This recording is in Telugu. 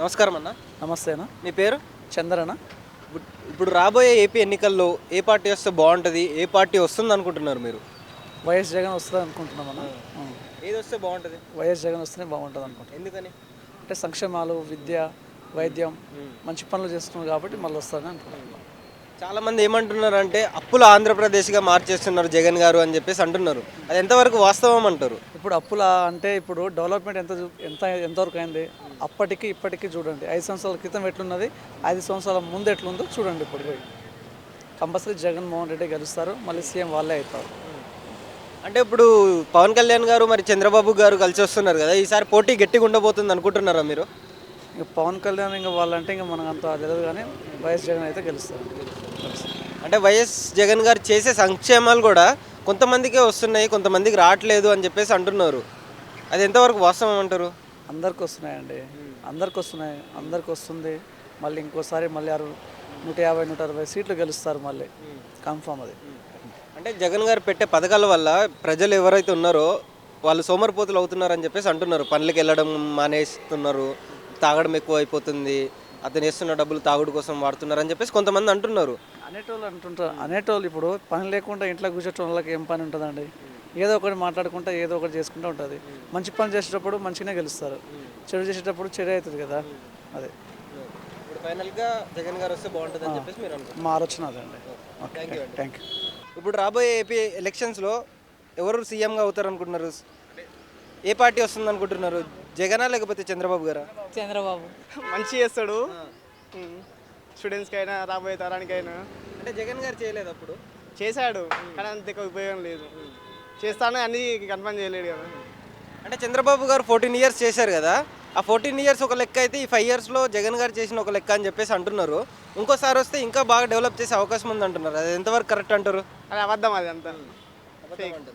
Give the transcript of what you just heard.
నమస్కారం అన్న. నమస్తే అన్న. మీ పేరు? చంద్రన. ఇప్పుడు రాబోయే ఏపీ ఎన్నికల్లో ఏ పార్టీ వస్తే బాగుంటుంది, ఏ పార్టీ వస్తుంది అనుకుంటున్నారు మీరు? వైఎస్ జగన్ వస్తుంది అనుకుంటున్నాం అన్న. ఏది వస్తే బాగుంటుంది? వైఎస్ జగన్ వస్తేనే బాగుంటుంది అనుకుంటున్నాం. ఎందుకని? అంటే సంక్షేమాలు, విద్య, వైద్యం మంచి పనులు చేస్తున్నాం కాబట్టి మళ్ళీ వస్తుందని అనుకుంటున్నాం. చాలామంది ఏమంటున్నారు అంటే అప్పుల ఆంధ్రప్రదేశ్గా మార్చేస్తున్నారు జగన్ గారు అని చెప్పేసి అంటున్నారు. అది ఎంతవరకు వాస్తవం అంటారు? ఇప్పుడు అప్పుల అంటే ఇప్పుడు డెవలప్మెంట్ ఎంతవరకు అయింది అప్పటికి ఇప్పటికీ చూడండి. 5 సంవత్సరాల క్రితం ఎట్లున్నది, 5 సంవత్సరాల ముందు ఎట్లుందో చూడండి. ఇప్పుడు పోయి కంపల్సరీ జగన్మోహన్ రెడ్డి గెలుస్తారు, మళ్ళీ సీఎం వాళ్ళే అవుతారు. అంటే ఇప్పుడు పవన్ కళ్యాణ్ గారు మరి చంద్రబాబు గారు కలిసి వస్తున్నారు కదా, ఈసారి పోటీ గట్టిగా ఉండబోతుంది అనుకుంటున్నారా మీరు? ఇంకా పవన్ కళ్యాణ్ ఇంకా వాళ్ళంటే ఇంకా మనకు అంత తెలియదు, కానీ వైఎస్ జగన్ అయితే గెలుస్తారు. అంటే వైఎస్ జగన్ గారు చేసే సంక్షేమాలు కూడా కొంతమందికే వస్తున్నాయి, కొంతమందికి రావట్లేదు అని చెప్పేసి అంటున్నారు. అది ఎంతవరకు వాస్తవం అంటారు? అందరికి వస్తున్నాయండి, అందరికి వస్తుంది. మళ్ళీ ఇంకోసారి మళ్ళీ 150 160 సీట్లు గెలుస్తారు మళ్ళీ, కన్ఫామ్ అది. అంటే జగన్ గారు పెట్టే పథకాల వల్ల ప్రజలు ఎవరైతే ఉన్నారో వాళ్ళు సోమరిపోతులు అవుతున్నారని చెప్పేసి అంటున్నారు. పనులకు వెళ్ళడం మానేస్తున్నారు, తాగడం ఎక్కువ అయిపోతుంది, అతను వేస్తున్న డబ్బులు తాగుడు కోసం వాడుతున్నారు అని చెప్పేసి కొంతమంది అంటున్నారు. అనేటోళ్ళు ఇప్పుడు పని లేకుండా ఇంట్లో కూర్చోటం వాళ్ళకి ఏం పని ఉంటుందండి? ఏదో ఒకటి మాట్లాడుకుంటా ఏదో ఒకటి చేసుకుంటూ ఉంటుంది. మంచి పని చేసేటప్పుడు మంచిగానే గెలుస్తారు, చెడు చేసేటప్పుడు చెడు అవుతుంది కదా. అదే ఇప్పుడు ఫైనల్గా జగన్ గారు వస్తే బాగుంటుంది అని చెప్పేసి మీరు అనుకుంటున్నారు. మా ఆలోచన అదండి. Thank you. ఇప్పుడు రాబోయే ఏపీ ఎలక్షన్స్లో ఎవరు సీఎంగా అవుతారు అనుకుంటున్నారు? ఏ పార్టీ వస్తుంది అనుకుంటున్నారు? జగనా లేకపోతే చంద్రబాబు గారా? చంద్రబాబు మంచి చేస్తాడు స్టూడెంట్స్కి అయినా రాబోయే తరానికైనా. అంటే జగన్ గారు చేయలేదు అప్పుడు? చేశాడు కానీ అంత ఎక్కువ ఉపయోగం లేదు. చేస్తాను అన్నీ కన్ఫర్మ్ చేయలేడు కదా. అంటే చంద్రబాబు గారు 14 ఇయర్స్ చేశారు కదా, ఆ 14 ఇయర్స్ ఒక లెక్క అయితే ఈ 5 ఇయర్స్లో జగన్ గారు చేసిన ఒక లెక్క అని చెప్పేసి అంటున్నారు. ఇంకోసారి వస్తే ఇంకా బాగా డెవలప్ చేసే అవకాశం ఉంది అంటున్నారు. అది ఎంతవరకు కరెక్ట్ అంటారు? అది అబద్ధం, అది అంతా ఫేక్.